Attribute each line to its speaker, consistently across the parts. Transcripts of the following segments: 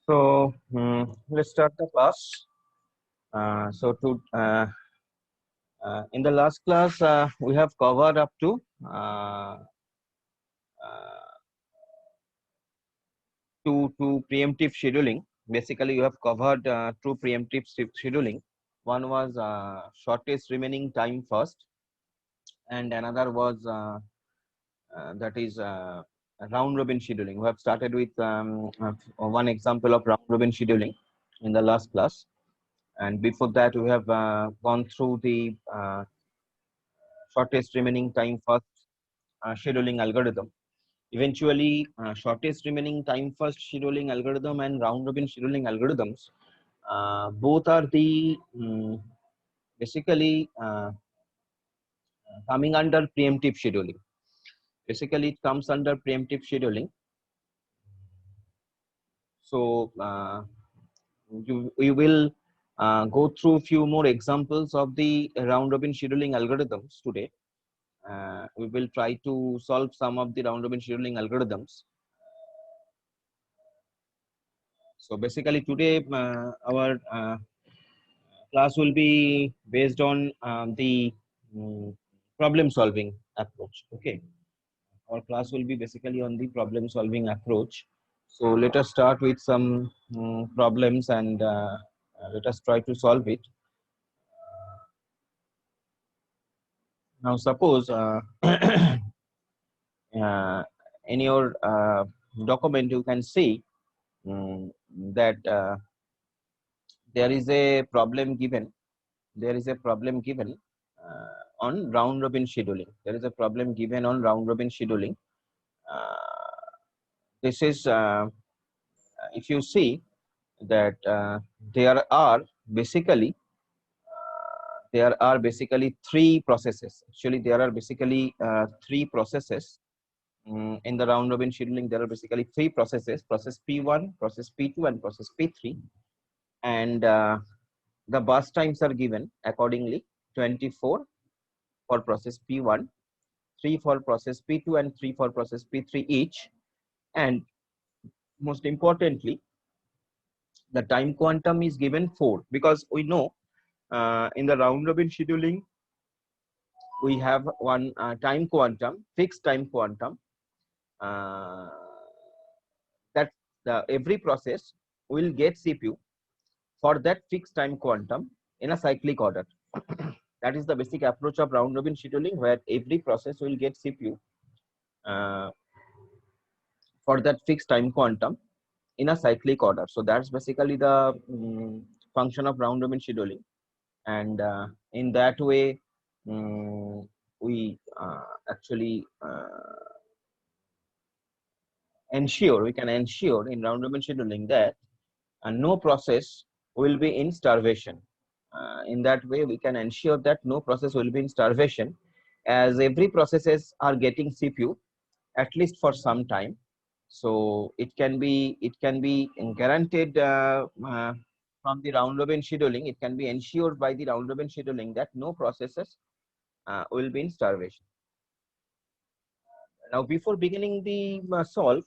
Speaker 1: So let's start the class. In the last class we have covered up to uh, uh, two preemptive scheduling. Basically, you have covered two preemptive scheduling. One was shortest remaining time first, and another was that is round robin scheduling. We have started with one example of round robin scheduling in the last class. And before that, we have gone through the shortest remaining time first scheduling algorithm. Eventually, shortest remaining time first scheduling algorithm and round robin scheduling algorithms both are the basically coming under preemptive scheduling. Basically, it comes under preemptive scheduling. So we will go through a few more examples of the round robin scheduling algorithms today. We will try to solve some of the round robin scheduling algorithms. So basically today our class will be based on the problem solving approach. Okay, our class will be basically on the problem solving approach. So let us start with some problems and let us try to solve it. Now suppose in your document you can see that there is a problem given. There is a problem given on round robin scheduling. There is a problem given on round robin scheduling. This is if you see that there are basically three processes. Actually, there are basically three processes in the round robin scheduling. There are basically three processes: process P1, process P2, and process P3. And the bus times are given accordingly: 24 for process P1, 3 for process P2, and 3 for process P3 each. And most importantly, the time quantum is given 4, because we know in the round robin scheduling we have one time quantum, fixed time quantum, uh, that every process will get CPU for that fixed time quantum in a cyclic order. That is the basic approach of round robin scheduling, where every process will get CPU for that fixed time quantum in a cyclic order. So that's basically the function of round robin scheduling. And in that way, we actually we can ensure in round robin scheduling that no process will be in starvation. In that way, we can ensure that no process will be in starvation, as every processes are getting CPU at least for some time. So it can be guaranteed from the round robin scheduling. It can be ensured by the round robin scheduling that no processes will be in starvation. Now, before beginning the solve,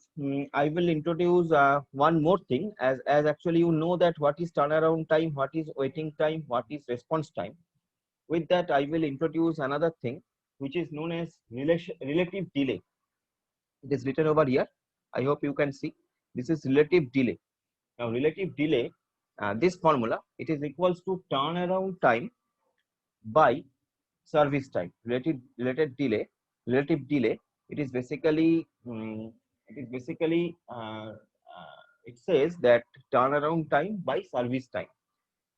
Speaker 1: I will introduce one more thing, as actually you know that what is turnaround time, what is waiting time, what is response time. With that, I will introduce another thing which is known as relative delay. It is written over here. I hope you can see. This is relative delay. Now, relative delay, this formula, it is equals to turnaround time by service time. Relative delay. It is basically it says that turnaround time by service time.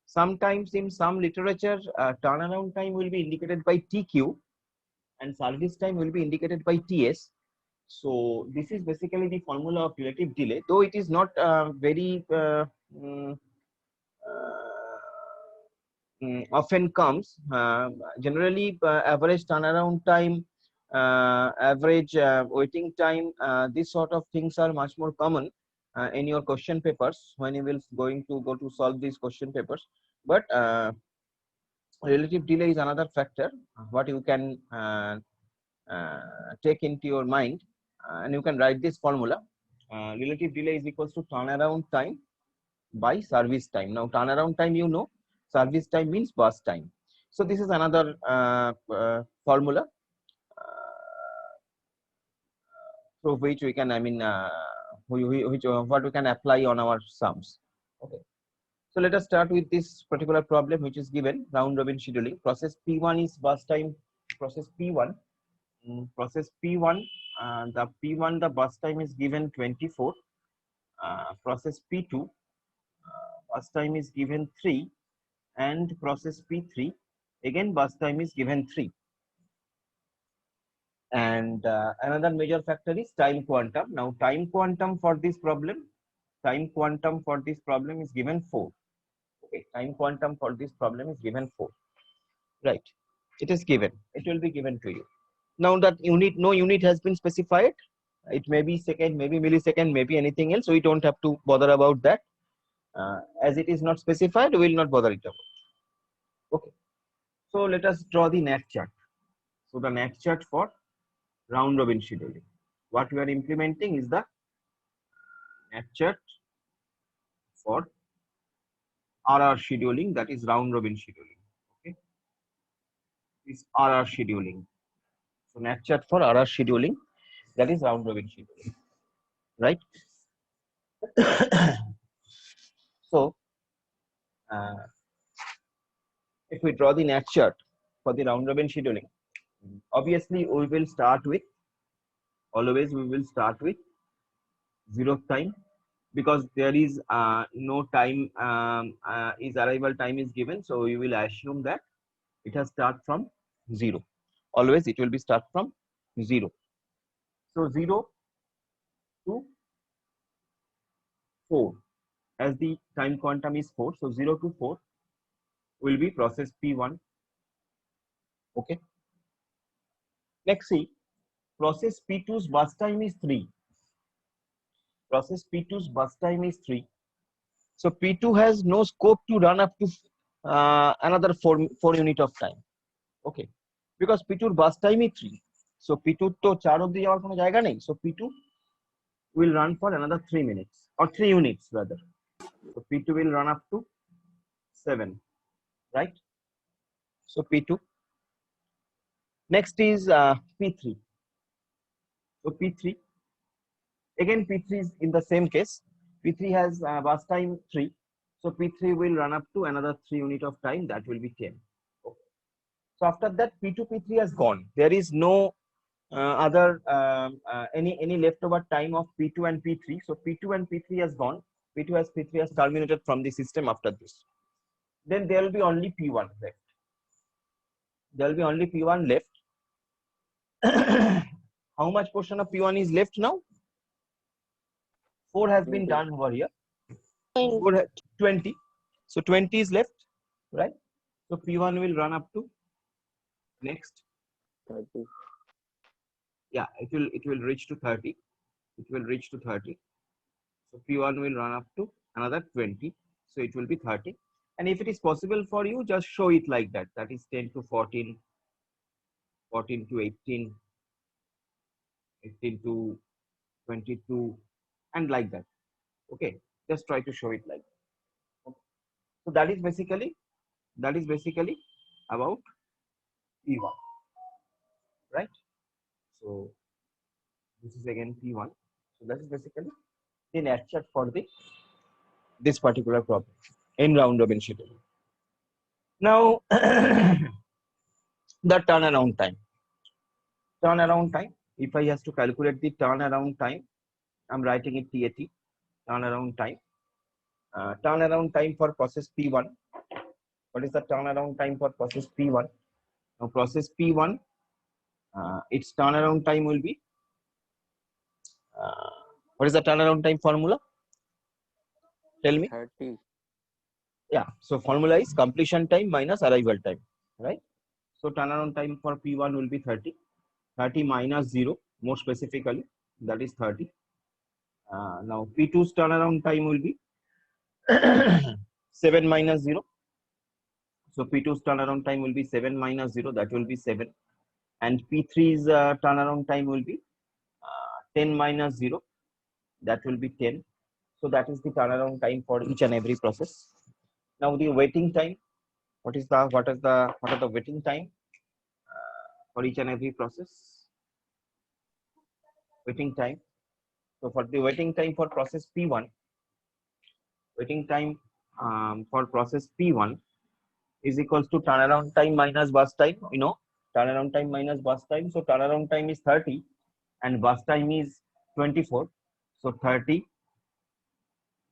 Speaker 1: Sometimes in some literature, turnaround time will be indicated by TQ and service time will be indicated by TS. So this is basically the formula of relative delay, though it is not very often comes. Generally, average turnaround time, average waiting time, these sort of things are much more common in your question papers when you will going to go to solve these question papers. But relative delay is another factor what you can take into your mind, and you can write this formula. Relative delay is equals to turnaround time by service time. Now turnaround time, you know, service time means burst time. So this is another formula through which we can, what we can apply on our sums. Okay. So let us start with this particular problem, which is given round robin scheduling. Process P1 is burst time. Process P1. Process P1. The burst time is given 24. Process P2. Burst time is given 3, and process P3 again burst time is given 3. And another major factor is time quantum. Now time quantum for this problem is given 4. Okay, time quantum for this problem is given 4. Right, it is given. It will be given to you. Now that unit, no unit has been specified. It may be second, maybe millisecond, maybe anything else. So we don't have to bother about that. As it is not specified, we will not bother it about. Okay. So let us draw the NAT chart. So the NAT chart for round robin scheduling. What we are implementing is the NAT chart for RR scheduling, that is round robin scheduling. Okay. This RR scheduling. So NAT chart for RR scheduling, that is round robin scheduling. Right. So if we draw the NAT chart for the round robin scheduling, obviously we will start with, always we will start with 0th time, because there is no time is arrival time is given, so we will assume that it has start from 0. Always it will be start from 0. So 0 to 4, as the time quantum is 4, so 0 to 4 will be process P1. Okay. Next, see, process P2's burst time is 3. Process P2's burst time is 3. So P2 has no scope to run up to another 4 unit of time. Okay, because P2 burst time is 3. So P2 to 4 obdi jawar kono jayga nei. So P2 will run for another 3 minutes, or 3 units rather. So P2 will run up to 7, right? So P2. Next is P3. So P3, again P3 is in the same case. P3 has burst time 3. So P3 will run up to another 3 unit of time, that will be 10. Okay. So after that P2, P3 has gone. There is no other any leftover time of P2 and P3. So P2 and P3 has gone. P3 has terminated from the system after this. Then there will be only P1 left. There will be only P1 left. How much portion of P1 is left now? 4 has been done over here. 20. So 20 is left, right? So P1 will run up to next 30. Yeah, it will reach to 30. It will reach to 30. So P1 will run up to another 20. So it will be 30. And if it is possible for you, just show it like that. That is 10 to 14, 14 to 18, 18 to 22, and like that. Okay, just try to show it like that. Okay. So that is basically about P1, right? So this is again P1. So that is basically the NAT chart for this particular problem in round robin scheduling. Now the turnaround time. Turnaround time. If I has to calculate the turnaround time, I'm writing it TAT. Turnaround time. Turnaround time for process P1. What is the turnaround time for process P1? Now process P1, its turnaround time will be, what is the turnaround time formula? Tell me.
Speaker 2: 30.
Speaker 1: Yeah, so formula is completion time minus arrival time, right? So turnaround time for P1 will be 30. 30 minus 0, more specifically, that is 30. Now P2's turnaround time will be 7 minus 0. So P2's turnaround time will be 7 minus 0, that will be 7. And P3's turnaround time will be 10 minus 0, that will be 10. So that is the turnaround time for each and every process. Now the waiting time. What are the waiting time for each and every process? Waiting time. So for the waiting time for process P1, waiting time for process P1 is equals to turnaround time minus burst time. You know, turnaround time minus burst time. So turnaround time is 30 and burst time is 24. So 30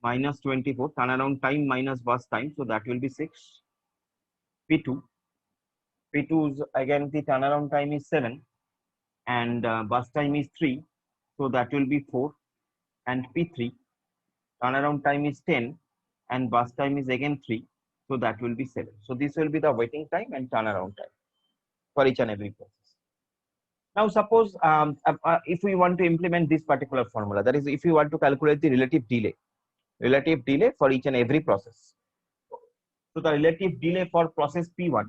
Speaker 1: minus 24, turnaround time minus burst time. So that will be 6. P2. P2's again the turnaround time is 7 and burst time is 3. So that will be 4. And P3 turnaround time is 10 and burst time is again 3. So that will be 7. So this will be the waiting time and turnaround time for each and every process. Now suppose if we want to implement this particular formula, that is if you want to calculate the relative delay for each and every process. So the relative delay for process P1,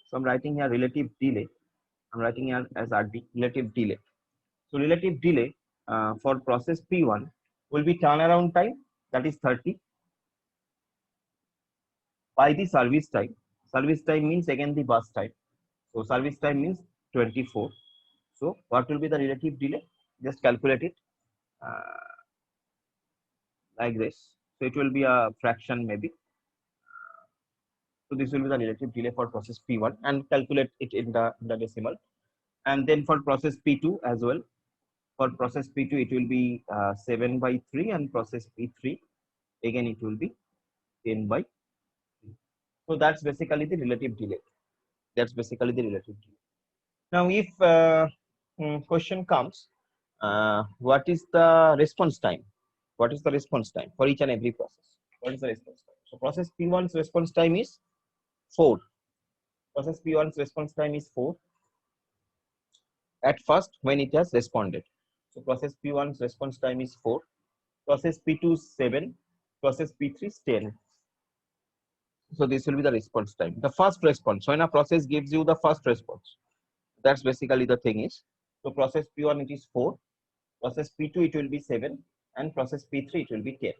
Speaker 1: so I'm writing here relative delay, I'm writing here as RD, relative delay. So relative delay for process P1 will be turnaround time, that is 30, by the service time. Service time means again the burst time. So service time means 24. So what will be the relative delay? Just calculate it like this. So it will be a fraction maybe. So this will be the relative delay for process P1 and calculate it in the decimal. And then for process P2 as well. For process P2 it will be 7 by 3 and process P3 again it will be 10 by 3. So that's basically the relative delay. That's basically the relative delay. Now if question comes, what is the response time? What is the response time for each and every process? What is the response time? So process P1's response time is 4. Process P1's response time is 4 at first when it has responded. So process P1's response time is 4. Process P2 is 7. Process P3 is 10. So this will be the response time. The first response. When a process gives you the first response, that's basically the thing is. So process P1 it is 4. Process P2 it will be 7. And process P3 it will be 10.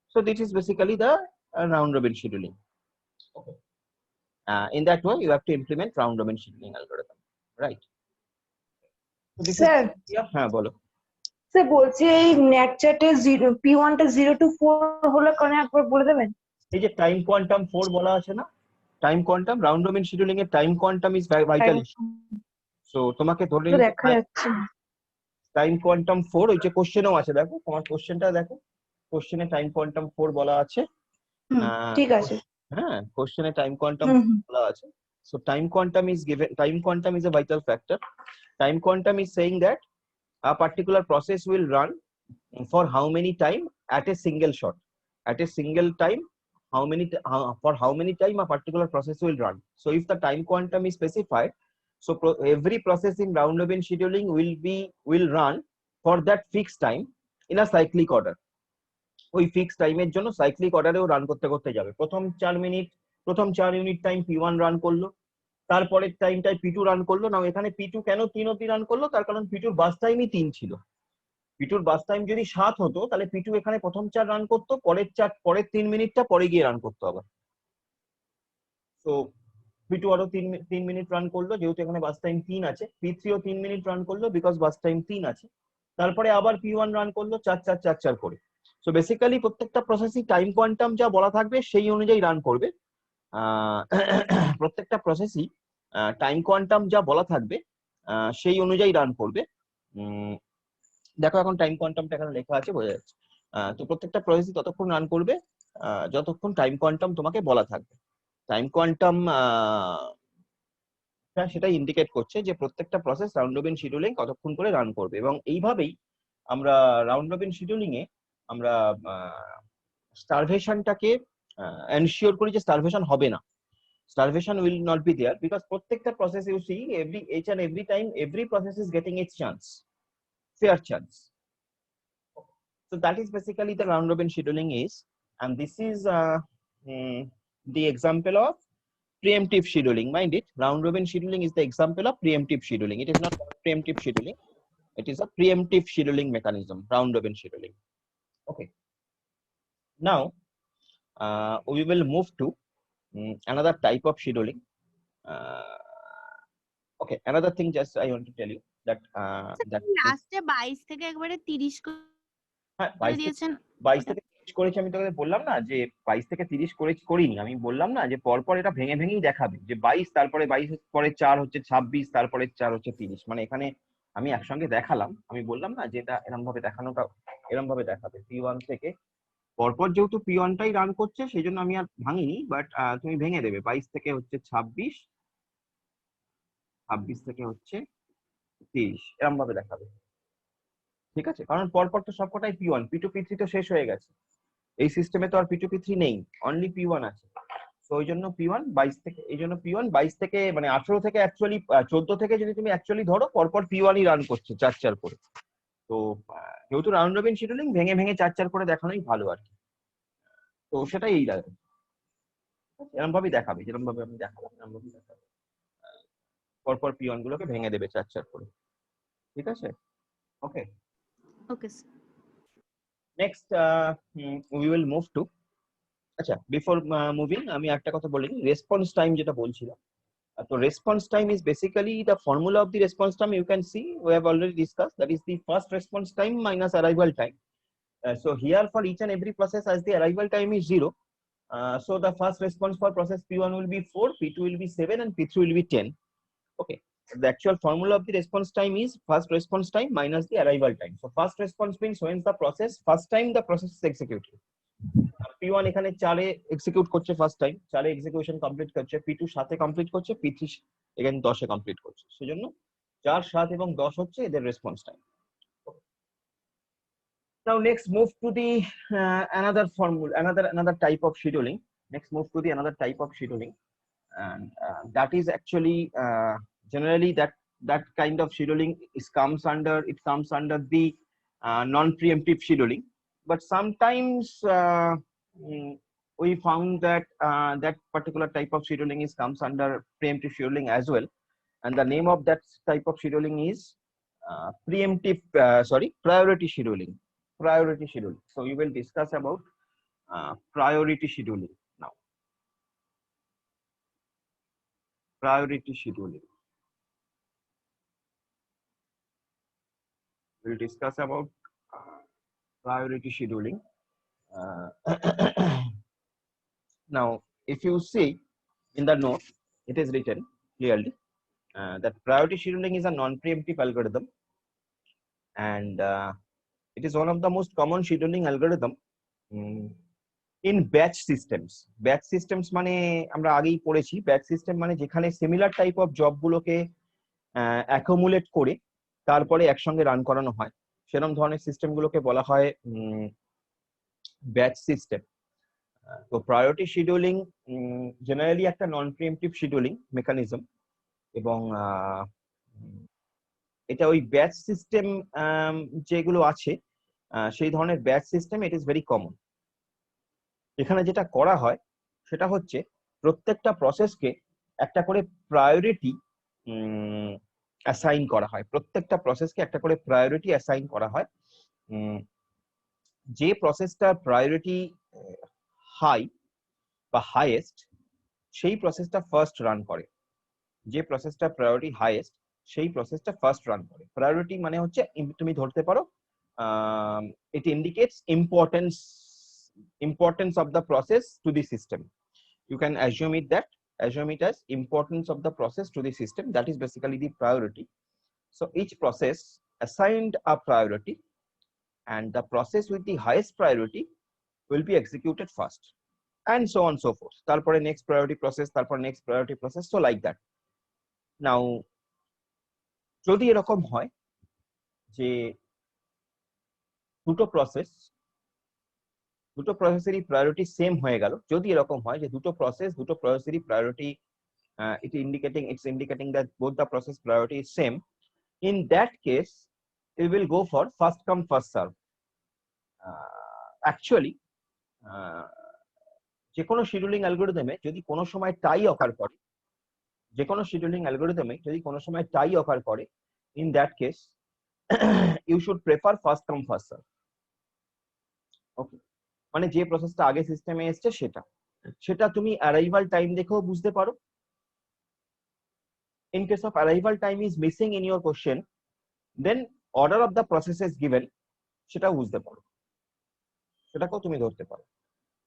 Speaker 1: So this is basically the round robin scheduling. Okay. In that way, you have to implement round robin scheduling algorithm, right? So this
Speaker 2: sir
Speaker 1: is হ্যাঁ বলো
Speaker 2: sir বলছি এই ন্যাকচ্যাটে P1 টা 0 to 4 হলো কেন একবার বলে দেবেন?
Speaker 1: এই যে টাইম কোয়ান্টাম 4 বলা আছে না, time quantum round robin scheduling এর time quantum is vital issue. So তোমাকে ধরে নিতে
Speaker 2: দেখা যাচ্ছে
Speaker 1: টাইম কোয়ান্টাম 4 ওই যে কোশ্চেনও আছে, দেখো তোমার কোশ্চেনটা দেখো, কোশ্চেনে টাইম কোয়ান্টাম 4 বলা আছে।
Speaker 2: ঠিক আছে,
Speaker 1: হ্যাঁ কোশ্চেনে টাইম কোয়ান্টাম বলা আছে। So time quantum is given, time quantum is a vital factor. Time quantum is saying that a particular process will run for how many time at a single shot, at a single time, for how many time a particular process will run. So if the time quantum is specified, so every process in round robin scheduling will run for that fixed time in a cyclic order. ওই fixed টাইমের জন্য cyclic অর্ডারেও run করতে করতে যাবে। প্রথম 4 unit time P1 run করলো, তারপরের টাইমটায় P2 রান করলো। না এখানে P2 কেন 3 অবধি রান করলো, তার কারণ P2 বাস টাইমই 3 ছিল। P2 বাস টাইম যদি 7 হতো তাহলে P2 এখানে প্রথম 4 রান করতো, পরের 3 মিনিটটা পরে গিয়ে রান করতো আবার। তো P2 আরো 3 মিনিট রান করলো যেহেতু এখানে বাস টাইম 3 আছে। P3 ও 3 মিনিট রান করলো বিকজ বাস টাইম 3 আছে। তারপরে আবার P1 রান করলো 4 করে। সো বেসিক্যালি প্রত্যেকটা প্রসেসই টাইম কোয়ান্টাম যা বলা থাকবে সেই অনুযায়ী রান করবে। প্রত্যেকটা প্রসেসই টাইম কোয়ান্টাম যা বলা থাকবে সেই অনুযায়ী রান করবে। দেখো এখন টাইম কোয়ান্টামটা এখানে লেখা আছে, বোঝা যাচ্ছে। তো প্রত্যেকটা প্রসেসই ততক্ষণ রান করবে যতক্ষণ টাইম কোয়ান্টাম তোমাকে বলা থাকবে। টাইম কোয়ান্টাম সেটাই ইন্ডিকেট করছে যে প্রত্যেকটা প্রসেস রাউন্ড রবিন শিডিউলিং কতক্ষণ করে রান করবে। এবং এইভাবেই আমরা রাউন্ড রবিন শিডিউলিং এ আমরা স্টারভেশনটাকে এনশিওর করি যে স্টারভেশন হবে না, starvation will not be there because প্রত্যেকটা process you see each and every time every process is getting its chance, fair chance. So that is basically the round robin scheduling is, and this is the example of preemptive scheduling. Mind it, round robin scheduling is the example of preemptive scheduling. It is not preemptive scheduling, it is a preemptive scheduling mechanism, round robin scheduling. Okay. Now we will move to another type of scheduling. Okay, another thing just I want to tell you that
Speaker 3: লাস্টে 22 থেকে একবারে 30
Speaker 1: হ্যাঁ
Speaker 3: করে
Speaker 1: 22
Speaker 3: দিয়েছেন।
Speaker 1: থেকে 30 করেছি। আমি তোকে বললাম না যে 22 থেকে 30 করিনি। আমি বললাম না যে পরপর এটা ভেঙে ভেঙেই দেখাবে যে 22, তারপরে 22 পরে 4 হচ্ছে 26, তারপরে 4 হচ্ছে 30। মানে এখানে আমি একসঙ্গে দেখালাম। আমি বললাম না যে এটা এরকম ভাবে দেখানোটা এরকম ভাবে দেখাবে। P1 থেকে পরপর যেহেতু P1 টাই রান করছে সেই জন্য আমি আর ভাঙিনি, বাট তুমি ভেঙে দেবে। 22 থেকে হচ্ছে 26, 26 থেকে হচ্ছে 30, এরকম ভাবে দেখাবে। ঠিক আছে, কারণ পরপর তো সবকটাই P1, P2 P3 তো শেষ হয়ে গেছে। এই সিস্টেমে তো আর P2 P3 নেই, অনলি P1 আছে। তো ওই জন্য P1 22 থেকে, এই জন্য P1 22 থেকে মানে 18 থেকে অ্যাকচুয়ালি 14 থেকে যদি তুমি অ্যাকচুয়ালি ধরো পরপর P1ই রান করছে 4 করে। তো যেহেতু রাউন্ড রবিন শিডিউলিং, ভেঙে ভেঙে 4 করে দেখানোই ভালো আর কি। তো সেটাই এই লাগে, এরকম ভাবেই দেখাবে, যেরকম ভাবে আমি দেখালাম এরকম ভাবেই দেখাবে। পরপর P1 গুলোকে ভেঙে দেবে 4 করে। ঠিক আছে, okay.
Speaker 3: Okay sir.
Speaker 1: Next we will move to, আচ্ছা বিফোর মুভিং আমি একটা কথা বলি, রেসপন্স টাইম যেটা বলছিলাম। So response time is basically the formula of the response time. You can see we have already discussed, that is the first response time minus arrival time. So here for each and every process, as the arrival time is 0, so the first response for process P1 will be 4, P2 will be 7, and P3 will be 10. Okay, the actual formula of the response time is first response time minus the arrival time. So first response means when the process first time the process is executed. P1 এখানে 4 এ execute করছে first time, 4 এ execution complete করছে, P2 7 এ complete করছে, P3 এখানে 10 এ complete করছে। সেজন্য 4, 7 এবং 10 হচ্ছে এদের response time. Now next move to the another formula, another type of scheduling. Next move to the another type of scheduling, and that is actually generally that kind of scheduling comes under the non-preemptive scheduling. But sometimes we found that that particular type of scheduling comes under preemptive scheduling as well, and the name of that type of scheduling is priority scheduling. So we will discuss about priority scheduling now. Priority scheduling. We'll discuss about priority scheduling. Now, if you see in the note, it is written clearly that priority scheduling is a non-preemptive algorithm, and it is one of the most common scheduling algorithm in batch systems. Batch systems মানে আমরা আগেই পড়েছি, batch system মানে যেখানে similar type of job গুলোকে accumulate করে তারপরে একসঙ্গে রান করানো হয়, সেরকম ধরনের সিস্টেম গুলোকে বলা হয় ব্যাচ সিস্টেম। তো প্রায়োরিটি শিডিউলিং জেনারেলি একটা নন প্রিএমপ্টিভ শিডিউলিং মেকানিজম, এবং এটা ওই ব্যাচ সিস্টেম যেগুলো আছে সেই ধরনের batch system, it is very common. এখানে যেটা করা হয় সেটা হচ্ছে প্রত্যেকটা প্রসেসকে একটা করে প্রায়োরিটি অ্যাসাইন করা হয়, প্রত্যেকটা প্রসেসকে একটা করে প্রায়োরিটি অ্যাসাইন করা হয়। যে প্রসেসটার প্রায়োরিটি হাই বা হাইয়েস্ট সেই প্রসেসটা ফার্স্ট রান করে, যে প্রসেসটা প্রায়োরিটি হাইয়েস্ট সেই প্রসেসটা ফার্স্ট রান করে। প্রায়োরিটি মানে হচ্ছে তুমি ধরতে পারো it indicates importance of the process to the system. You can assume it as importance of the process to the system. That is basically the priority. So each process assigned a priority, and the process with the highest priority will be executed first, and so on so forth. Tarpore next priority process, tarpore next priority process, so like that. Now যদি এরকম হয় যে দুটো প্রসেসেরই priority same হয়ে গেল, যদি এরকম হয় যে দুটো প্রসেসেরই priority it's indicating that both the process priority is same, in that case we will go for first come first serve. Actually যে কোনো শিডিউলিং অ্যালগরিদমে যদি কোনো সময় টাই অকার করে, in that case you should prefer first come first serve. Okay, মানে যে প্রসেসটা আগে সিস্টেমে এসছে সেটা তুমি অ্যারাইভাল টাইম দেখেও বুঝতে পারো। In case of arrival time is missing in your question, then order of the processes given সেটাও বুঝতে পারো, সেটাকেও তুমি ধরতে পারো।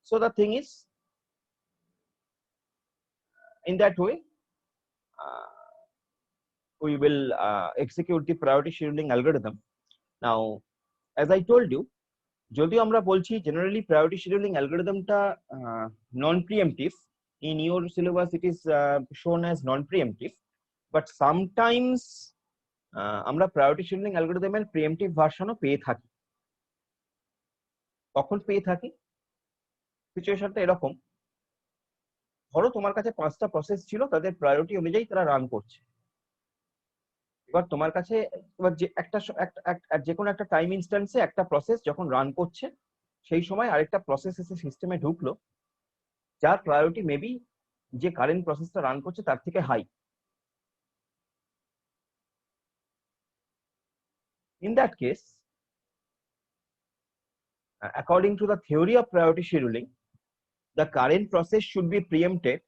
Speaker 1: So the thing is in that way we will execute the priority scheduling algorithm. Now as I told you, যদিও আমরা বলছি জেনারেলি প্রায়োরিটি শিডিউলিং অ্যালগরিদমটা non preemptive, in your syllabus it is shown as non preemptive, but sometimes আমরা priority scheduling অ্যালগরিদমের preemptive ভার্সনও পেয়ে থাকি। কখন পেয়ে থাকি? সিচুয়েশনটা এরকম, ধরো তোমার কাছে 5টা প্রসেস ছিল, তাদের প্রায়োরিটি অনুযায়ী তারা রান করছে। এবার তোমার কাছে যে যে কোনো একটা টাইম ইনস্ট্যান্সে একটা প্রসেস যখন রান করছে, সেই সময় আরেকটা প্রসেস এসে সিস্টেমে ঢুকলো যার প্রায়োরিটি মেবি যে কারেন্ট প্রসেসটা রান করছে তার থেকে high. In that case, according to the theory of priority scheduling, the current process should be preempted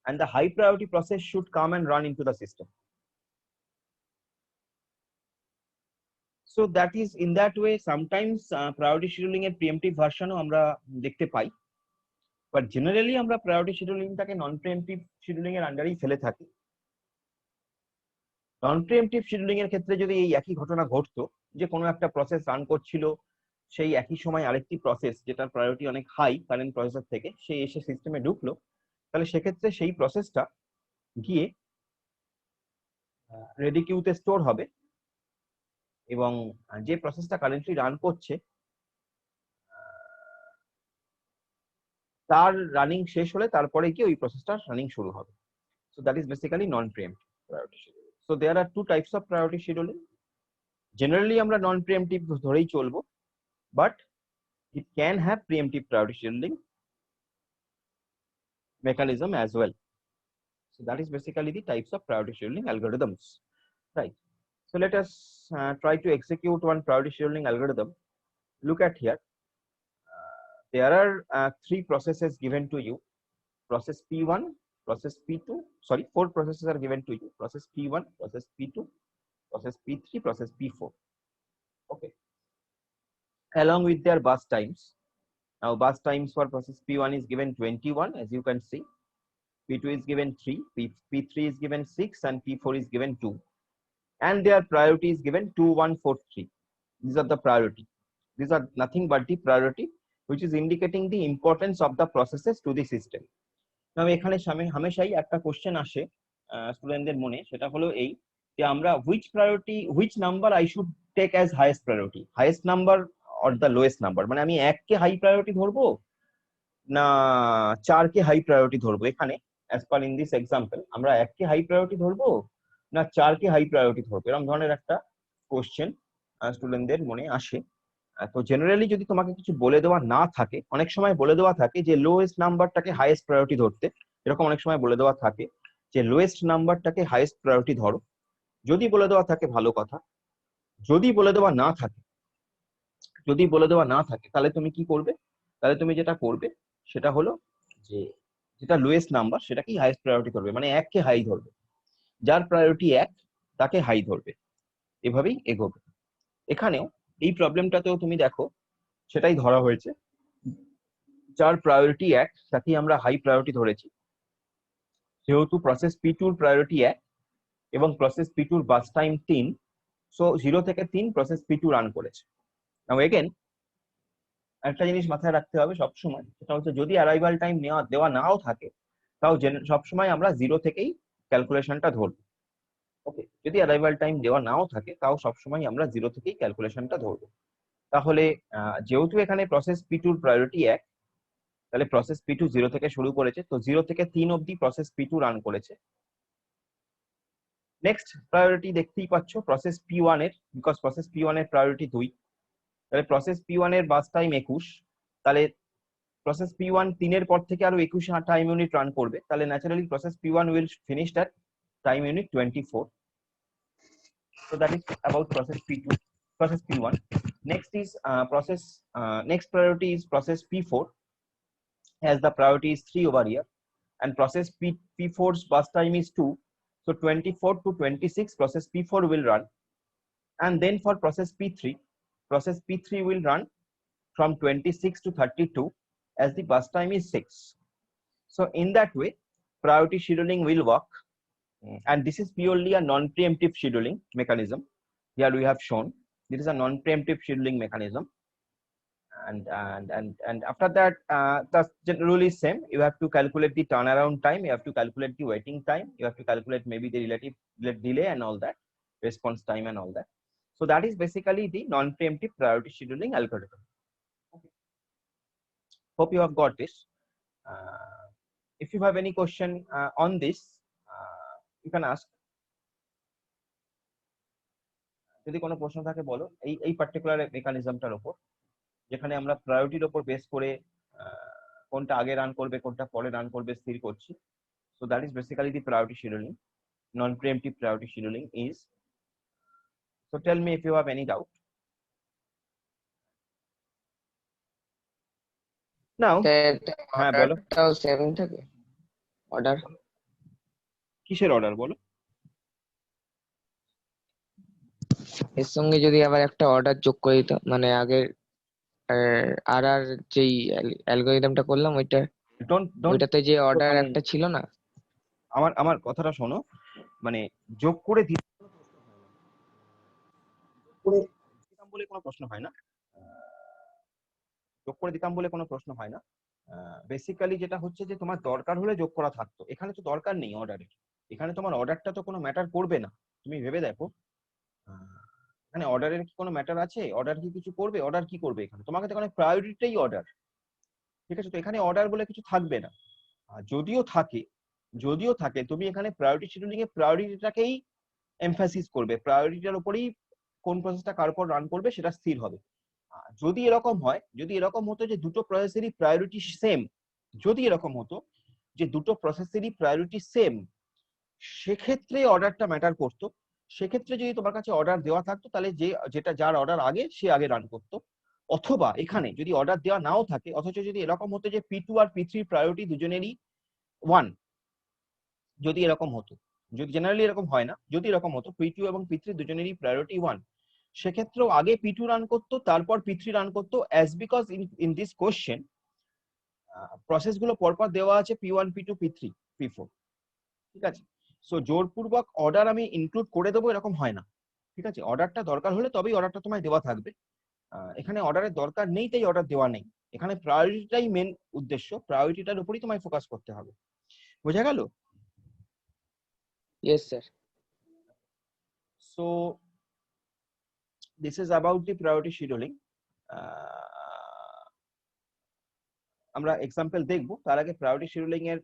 Speaker 1: and the high priority process should come and run into the system. So that is in that way sometimes priority scheduling এর preemptive version ও আমরা দেখতে পাই, but generally আমরা priority scheduling টাকে non preemptive scheduling এর আন্ডারেই ফেলে থাকি। নন প্রিএমপ্টিভ scheduling এর ক্ষেত্রে যদি এই একই ঘটনা ঘটতো যে কোনো একটা প্রসেস রান করছিল, সেই একই সময় আরেকটি প্রসেস যেটার প্রায়োরিটি অনেক হাই কারেন্ট প্রসেসর থেকে সে এসে সিস্টেমে ঢুকলো, তাহলে সেক্ষেত্রে সেই প্রসেসটা গিয়ে রেডি কিউতে স্টোর হবে এবং যে প্রসেসটা কারেন্টলি রান করছে তার রানিং শেষ হলে তারপরে গিয়ে ওই প্রসেসটা রানিং শুরু হবে। So that is basically non preemptive priority scheduling. So there are two types of priority scheduling. Generally আমরা non preemptive ধরেই চলবো, but it can have preemptive priority scheduling mechanism as well. So that is basically the types of priority scheduling algorithms, right? So let us try to execute one priority scheduling algorithm. Look at here. There are 3 processes given to you: process P1, process P2, sorry, 4 processes are given to you: process P1, process P2, process P3, process P4. Okay, along with their bus times. Now bus times for process P1 is given 21, as you can see. P2 is given 3, P3 is given 6, and P4 is given 2, and their priority is given 2, 1, 4, 3. These are the priority. These are nothing but the priority which is indicating the importance of the processes to the system. Now এখানে হামেশাই একটা question আসে স্টুডেন্টদের মনে, সেটা হলো এই যে আমরা which number I should take as highest priority, highest number or the lowest number, মানে আমি 1 কে হাই প্রায়োরিটি ধরবো না 4 কে হাই প্রায়োরিটি ধরবো। এখানে as per in this example আমরা 1 কে হাই প্রায়োরিটি ধরবো না 4 কে হাই প্রায়োরিটি ধরবো, এরকম ধরনের একটা কোশ্চেন স্টুডেন্টদের মনে আসে। তো জেনারেলি যদি তোমাকে কিছু বলে দেওয়া না থাকে, অনেক সময় বলে দেওয়া থাকে যে লোয়েস্ট নাম্বারটাকে হাইয়েস্ট প্রায়োরিটি ধরতে, এরকম অনেক সময় বলে দেওয়া থাকে যে লোয়েস্ট নাম্বারটাকে হাইয়েস্ট প্রায়োরিটি ধরো। যদি বলে দেওয়া থাকে ভালো কথা, যদি বলে দেওয়া না থাকে তাহলে তুমি কি করবে? তাহলে তুমি যেটা করবে সেটা হলো যে যেটা লোয়েস্ট নাম্বার সেটাকেই হাইয়েস্ট প্রায়োরিটি ধরবে, মানে 1 কে হাই ধরবে, যার প্রায়োরিটি 1 তাকে হাই ধরবে, এভাবেই এগোবে। এখানেও এই প্রবলেমটাতেও তুমি দেখো সেটাই ধরা হয়েছে, যার প্রায়োরিটি 1 তাকেই আমরা হাই প্রায়োরিটি ধরেছি, যেহেতু প্রসেস P2 এর প্রায়োরিটি 1 এবং প্রসেস P2 এর বাস টাইম 3, সো 0 থেকে 3 প্রসেস P2 রান করেছে। নাও এগেন একটা জিনিস মাথায় রাখতে হবে সবসময়, সেটা হচ্ছে যদি অ্যারাইভাল টাইম দেওয়া নাও থাকে তাও সবসময় আমরা 0 থেকেই ক্যালকুলেশনটা ধরবো। ওকে, যদি অ্যারাইভাল টাইম দেওয়া নাও থাকে তাও সবসময় আমরা 0 থেকেই ক্যালকুলেশনটা ধরবো। তাহলে যেহেতু এখানে প্রসেস P2 এর প্রায়োরিটি 1, তাহলে প্রসেস P2 0 থেকে শুরু করেছে, তো 0 থেকে 3 অবধি প্রসেস P2 রান করেছে। নেক্সট প্রায়োরিটি দেখতেই পাচ্ছ প্রসেস P1 এর, বিকজ প্রসেস P1 এর প্রায়োরিটি 2, তাহলে প্রসেস P1 এর বাস টাইম 21, তাহলে প্রসেস P1 3 এর পর থেকে আরো 21 টাইম ইউনিট রান করবে, তাহলে naturally process P1 will finish at time unit 24. So that is about process P1. Next is next priority is process P4, as the priority is 3 over here, and process P4's bus time is 2. So 24 to 26 process P4 will run, and then for process P3 will run from 26 to 32 as the bus time is 6. So in that way, priority scheduling will work, and this is purely a non-preemptive scheduling mechanism. Here we have shown this is a non-preemptive scheduling mechanism, and after that, the rule is same. You have to calculate the turnaround time, you have to calculate the waiting time, you have to calculate maybe the relative delay and all that, response time and all that. So that is basically the non-preemptive priority scheduling algorithm. Okay. Hope you have got this. If you have any question on this, you can ask. যদি কোনো প্রশ্ন থাকে বলো এই particular মেকানিজমটার উপর, যেখানে আমরা প্রায়োরিটির উপর বেস করে কোনটা আগে রান করবে কোনটা পরে রান করবে স্থির করছি। So that is basically the priority scheduling. Non-preemptive priority scheduling is. So tell me if you have any doubt. Now, হ্যাঁ বলো।
Speaker 4: অর্ডারটাও সেম থাকে? অর্ডার
Speaker 1: কিসের অর্ডার বলো?
Speaker 4: এর সঙ্গে যদি আবার একটা অর্ডার যোগ করে দিত, মানে আগের আর যেই অ্যালগরিদমটা করলাম ওইটাতে যে অর্ডার একটা ছিল না,
Speaker 1: আমার কথাটা শোনো, মানে যোগ করে দিতাম বলে কোনো প্রশ্ন হয় না, যোগ করে দিতাম বলে কোনো প্রশ্ন হয় না। বেসিক্যালি যেটা হচ্ছে যে তোমার দরকার হলে যোগ করা থাকতো, এখানে তো দরকার নেই অর্ডারের, এখানে তোমার অর্ডারটা তো কোনো ম্যাটার করবে না। তুমি ভেবে দেখো, এখানে অর্ডারের কি কোনো ম্যাটার আছে? অর্ডার কি কিছু করবে? অর্ডার কি করবে এখানে? তোমাকে তো এখানে প্রায়োরিটিটাই অর্ডার, ঠিক আছে? তো এখানে অর্ডার বলে কিছু থাকবে না। যদিও থাকে তুমি এখানে প্রায়োরিটি শিডিউলিং এ প্রায়োরিটিটাকেই এমফাসিস করবে, প্রায়োরিটিটার উপরেই কোন প্রসেসটা কার উপর রান করবে সেটা স্থির হবে। যদি এরকম হয়, যদি এরকম হতো যে দুটো প্রসেসেরই প্রায়োরিটি সেম, যদি এরকম হতো যে দুটো প্রসেসেরই প্রায়োরিটি সেম, সেক্ষেত্রে অর্ডারটা ম্যাটার করতো। সেক্ষেত্রে যদি তোমার কাছে অর্ডার দেওয়া থাকতো তাহলে যার অর্ডার আগে সে আগে রান করতো। অথবা এখানে যদি অর্ডার দেওয়া নাও থাকে, অথচ যদি এরকম হতো যে P2 আর P3 প্রায়োরিটি দুজনেরই 1, যদি এরকম হতো, যদি জেনারেলি এরকম হয় না, যদি এরকম হতো P2 এবং P3 দুজনেরই প্রায়োরিটি 1, সেক্ষেত্রেও আগে P2 রান করতো তারপর P3 রান করতো, as because in this question প্রসেসগুলো পরপর দেওয়া আছে P1 P2 P3 P4, ঠিক আছে? সো জোরপূর্বক অর্ডার আমি ইনক্লুড করে দেবো এরকম হয় না, ঠিক আছে? অর্ডারটা দরকার হলে তবেই অর্ডারটা তোমায় দেওয়া থাকবে। এখানে অর্ডারের দরকার নেই তাই অর্ডার দেওয়া নেই, এখানে প্রায়োরিটিটাই মেন উদ্দেশ্য, প্রায়োরিটিটার উপরই তোমায় ফোকাস করতে হবে। বোঝা গেল?
Speaker 4: Yes sir.
Speaker 1: So this is about the priority scheduling. আমরা এক্সাম্পল দেখবো, তার আগে প্রায়োরিটি শিডিউলিং এর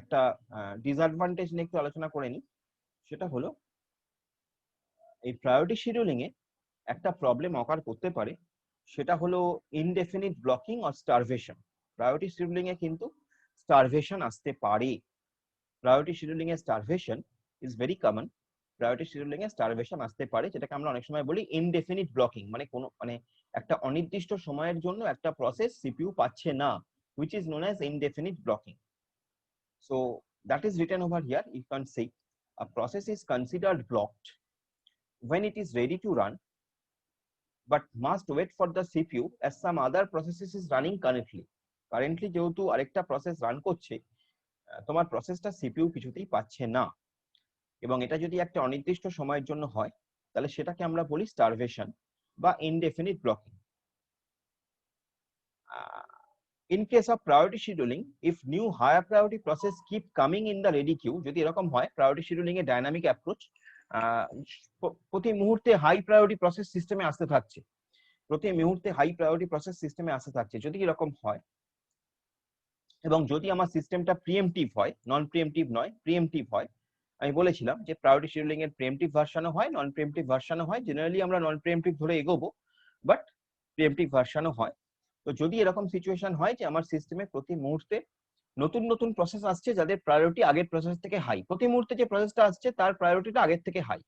Speaker 1: একটা ডিসঅ্যাডভান্টেজ নিয়ে একটু আলোচনা করে নিই। সেটা হলো এই প্রায়োরিটি শিডিউলিং এ একটা প্রবলেম অকার করতে পারে, সেটা হলো indefinite blocking or starvation. Priority scheduling এ কিন্তু স্টারভেশন আসতে পারে। প্রায়োরিটি শিডিউলিং এ starvation is very common. Priority scheduling এ স্টারভেশন আসতে পারে, যেটাকে আমরা অনেক সময় বলি ইনডেফিনিট ব্লকিং, মানে একটা অনির্দিষ্ট সময়ের জন্য একটা প্রসেস সিপিইউ পাচ্ছে না, which is known as indefinite blocking. So that is written over here. You can say a process is considered blocked when it is ready to run but must wait for the CPU as some other processes is running currently. Currently যেহেতু আরেকটা process run করছে, তোমার প্রসেসটা CPU কিছুতেই পাচ্ছে না, এবং এটা যদি একটা অনির্দিষ্ট সময়ের জন্য হয় তাহলে সেটাকে আমরা বলি স্টারভেশন বা indefinite blocking. In case of priority scheduling, if new higher priority process keep coming in the ready queue, যদি এরকম হয় priority scheduling এ ডাইনামিক অ্যাপ্রোচ, প্রতি মুহূর্তে হাই প্রায়োরিটি প্রসেস সিস্টেমে আসতে থাকছে, প্রতি মুহূর্তে হাই প্রায়োরিটি প্রসেস সিস্টেমে আসতে থাকছে, যদি এরকম হয় এবং যদি আমার সিস্টেমটা প্রিএমটিভ হয়, নন প্রিএমটিভ নয়, প্রিএমটিভ হয়, আমি বলেছিলাম যে প্রায়োরিটি শিডিউলিং এর প্রিএমটিভ ভার্সনও হয়, নন প্রিএমটিভ ভার্সনও হয়। জেনারেলি আমরা নন প্রিএমটিভ ধরে এগোবো, বাট প্রিএমটিভ ভার্সনও হয়। তো যদি এরকম সিচুয়েশন হয় যে আমার সিস্টেমে প্রতি মুহূর্তে নতুন নতুন প্রসেস আসছে যাদের প্রায়োরিটি আগের প্রসেস থেকে হাই, প্রতি মুহূর্তে যে প্রসেসটা আসছে তার প্রায়োরিটিটা আগের থেকে হাই,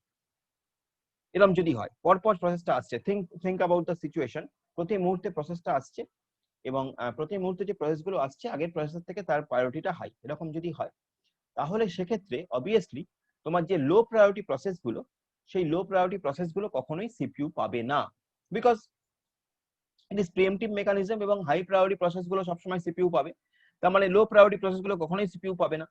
Speaker 1: এরকম যদি হয়, পরপর প্রসেসটা আসছে, থিঙ্ক অ্যাবাউট দ্য সিচুয়েশন, প্রতি মুহূর্তে প্রসেসটা আসছে এবং প্রতি মুহূর্তে যে প্রসেসগুলো আসছে আগের প্রসেস থেকে তার প্রায়োরিটিটা হাই, এরকম যদি হয় তাহলে সেক্ষেত্রে অবভিয়াসলি তোমার যে লো প্রায়োরিটি প্রসেসগুলো, সেই লো প্রায়োরিটি প্রসেসগুলো কখনোই সিপিইউ পাবে না, because it is pre-emptive mechanism, এবং হাই প্রায়োরিটি প্রসেসগুলো সবসময় সিপিইউ পাবে, তার মানে লো প্রায়োরিটি প্রসেসগুলো কখনোই সিপিইউ পাবে না।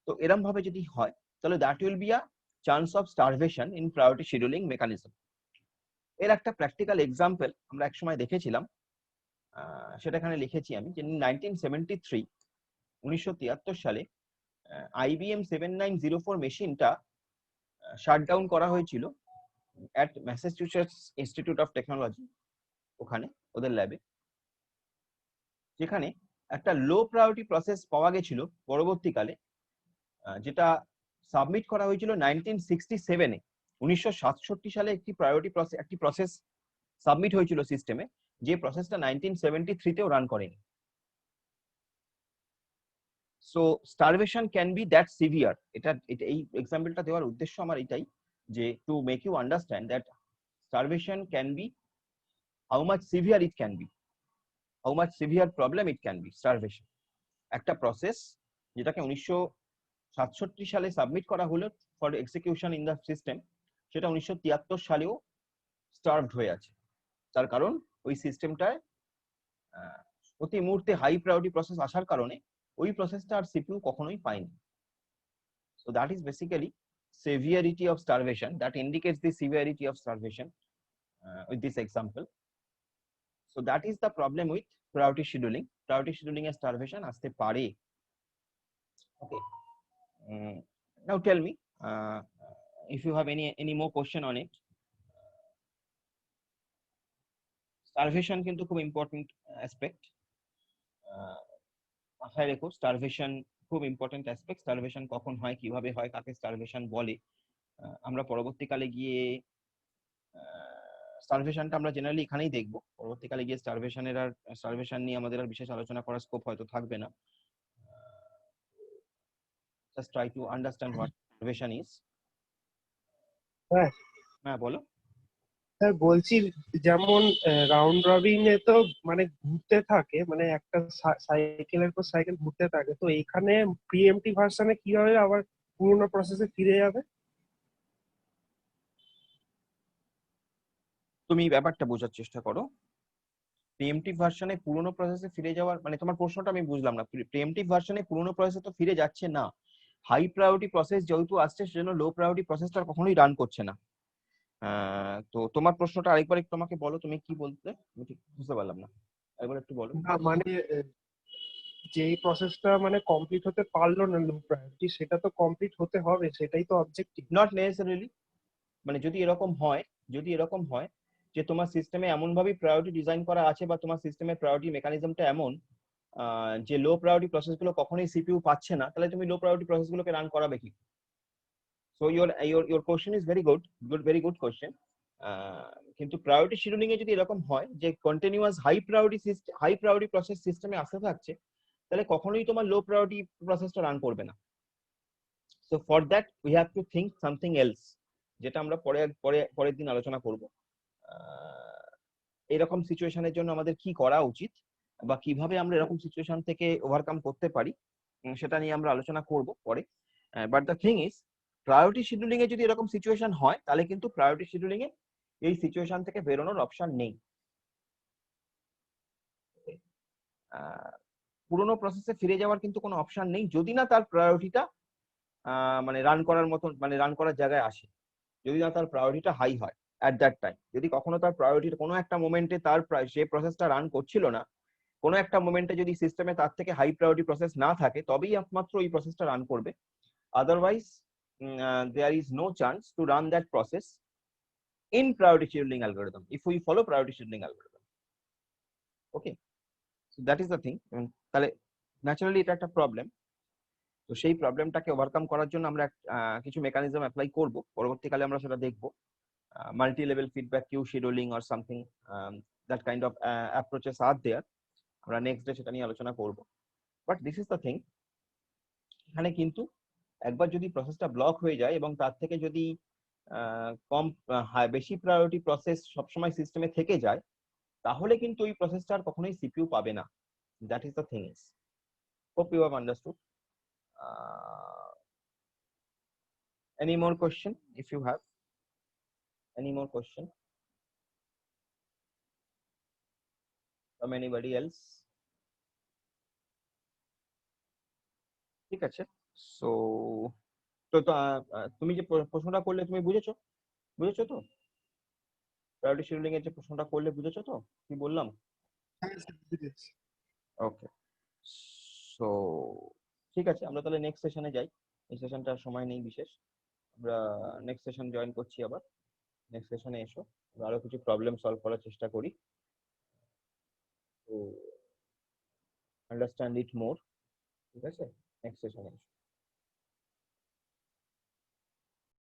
Speaker 1: তো এরকম ভাবে যদি হয় তাহলে that will be a chance of starvation in priority scheduling mechanism. এর একটা প্র্যাকটিক্যাল এক্সাম্পল আমরা একসময় দেখেছিলাম, সেটা এখানে লিখেছি আমি, যে 1973 সালে IBM 7904 মেশিনটা শাটডাউন করা হয়েছিল at Massachusetts institute of technology, ওখানে ওদের ল্যাবে, যেখানে একটা লো প্রায়োরিটি প্রসেস পাওয়া গেছিল পরবর্তীকালে, যেটা সাবমিট করা হয়েছিল 1967 এ। 1967 সালে একটি প্রসেস সাবমিট হয়েছিল সিস্টেমে, যে প্রসেসটা 1973 তেও রান করেনি। So starvation can be that severe. এই এক্সাম্পলটা দেওয়ার উদ্দেশ্য আমার এটাই, যে to make you understand that starvation can be, how much severe it can be, how much severe problem it can be starvation. একটা প্রসেস যেটাকে 1967 সালে সাবমিট করা হলো for execution in the system, সেটা 1973 সালেও স্টার্ভড হয়ে আছে। তার কারণ ওই সিস্টেমটায় প্রতি মুহূর্তে হাই প্রায়োরিটি প্রসেস আসার কারণে ওই প্রসেসটা আর সিপিইউ কখনোই পায়নি। So that is basically severity of starvation, that indicates the severity of starvation with this example. So that is the problem with priority scheduling. Priority scheduling A starvation আসতে পারে। Okay, now tell me if you have any more question on it. Starvation কিন্তু খুব important aspect, মাথায় রেখো। Starvation খুব important aspect. Starvation কখন হয়, কিভাবে হয়, কাকে স্টারভেশন বলে, আমরা পরবর্তীকালে গিয়ে স্টারভেশনটা আমরা জেনারেলি এখানেই দেখবো। পরবর্তীকালে গিয়ে স্টারভেশন নিয়ে আমাদের আর বিশেষ আলোচনা করার স্কোপ হয়তো থাকবে না। Just try to understand what starvation is. হ্যাঁ বলো।
Speaker 5: স্যার বলছি, যেমন রাউন্ড রবিন এ তো মানে ঘুরতে থাকে, মানে একটা সাইকেলের পর সাইকেল ঘুরতে থাকে, তো এখানে প্রিএমটি ভার্সনে কিভাবে আবার পুরোনো প্রসেসে ফিরে যাবে?
Speaker 1: তুমি ব্যাপারটা বোঝার চেষ্টা করো। প্রিএমটিভ ভার্সনে পুরোনো প্রসেসে ফিরে যাওয়ার মানে, তোমার প্রশ্নটা আমি বুঝলাম না। প্রিএমটিভ ভার্সনে পুরোনো প্রসেসে তো ফিরে যাচ্ছে না, হাই প্রায়োরিটি প্রসেস যেহেতু আসছে সেজন্য লো প্রায়োরিটি প্রসেসটা কখনোই রান করছে না। তো তোমার প্রশ্নটা আরেকবার একটু আমাকে বলো, তুমি কি বলতে, আমি ঠিক বুঝতে পারলাম না, একবার একটু বলো।
Speaker 5: না মানে যেই প্রসেসটা মানে কমপ্লিট হতে পারলো না লো প্রায়োরিটি, সেটা তো কমপ্লিট হতে হবে, সেটাই তো অবজেক্টিভ।
Speaker 1: নট নেসেসারিলি, মানে যদি এরকম হয় যে তোমার সিস্টেমে এমন ভাবে প্রায়োরিটি ডিজাইন করা আছে বা তোমার সিস্টেমের প্রায়োরিটি মেকানিজমটা এমন যে লো প্রায়োরিটি প্রসেসগুলো কখনোই সিপিইউ পাচ্ছে না, তাহলে তুমি লো প্রায়োরিটি প্রসেসগুলোকে রান করাবে কি? So your question is very good question. কিন্তু প্রায়োরিটি শিডিউলিং এ যদি এরকম হয় যে কন্টিনিউয়াস হাই প্রায়োরিটি প্রসেস সিস্টেমে আসতে থাকছে, তাহলে কখনোই তোমার লো প্রায়োরিটি প্রসেসটা রান করবে না। So for that we have to think something else, যেটা আমরা পরের দিন আলোচনা করব। এরকম সিচুয়েশনের জন্য আমাদের কি করা উচিত বা কিভাবে আমরা এরকম সিচুয়েশন থেকে ওভারকাম করতে পারি, সেটা নিয়ে আমরা আলোচনা করব পরে। But the thing is, priority scheduling এ যদি এরকম সিচুয়েশন হয়, তাহলে কিন্তু প্রায়োরিটি শিডিউলিং এ এই সিচুয়েশন থেকে বেরোনোর অপশন নেই। পুরোনো প্রসেসে ফিরে যাওয়ার কিন্তু কোনো অপশন নেই, যদি না তার প্রায়োরিটিটা মানে রান করার মতন, মানে রান করার জায়গায় আসে, যদি না তার প্রায়োরিটিটা হাই হয় অ্যাট দ্যাট টাইম। যদি কখনো তার প্রায়োরিটি কোনো একটা মোমেন্টে তার যে প্রসেসটা রান করছিল না, কোনো একটা মোমেন্টে যদি সিস্টেমে তার থেকে হাই প্রায়োরিটি প্রসেস না থাকে, তবেই একমাত্র এই প্রসেসটা রান করবে। Otherwise there is no chance to run that process in priority scheduling algorithm if we follow priority scheduling algorithm. Okay, so that is the thing. তাহলে ন্যাচারালি এটা একটা প্রবলেম। তো সেই প্রবলেমটাকে ওভারকাম করার জন্য আমরা কিছু মেকানিজম অ্যাপ্লাই করব, পরবর্তীকালে আমরা সেটা দেখব। Multi level feedback queue scheduling or something, that kind of approaches are there. আমরা নেক্সট ডে সেটা নিয়ে আলোচনা করব। But this is the thing, এখানে কিন্তু একবার যদি প্রসেসটা ব্লক হয়ে যায় এবং তার থেকে যদি কম বেশি প্রায়োরিটি প্রসেস সবসময় সিস্টেমে থেকে যায়, তাহলে কিন্তু ওই প্রসেসটা আর কখনোই সিপিইউ পাবে না। That is the things. Hope you have understood. Any more question? If you have any more question from anybody else? ঠিক আছে। সো তুমি যে প্রশ্নটা করলে তুমি বুঝেছো তো? প্রায়োরিটি শিডিউলিং এর যে প্রশ্নটা করলে বুঝেছো তো কি বললাম?
Speaker 5: হ্যাঁ স্যার বুঝেছি।
Speaker 1: ওকে, সো ঠিক আছে, আমরা তাহলে নেক্সট সেশনে যাই। এই সেশনটার সময় নেই বিশেষ, আমরা নেক্সট সেশন জয়েন করছি আবার। নেক্সট সেশনে এসো, আমরা আরো কিছু প্রবলেম সলভ করার চেষ্টা করি, তো আন্ডারস্ট্যান্ড ইট মোর। ঠিক আছে, নেক্সট সেশনে এসো।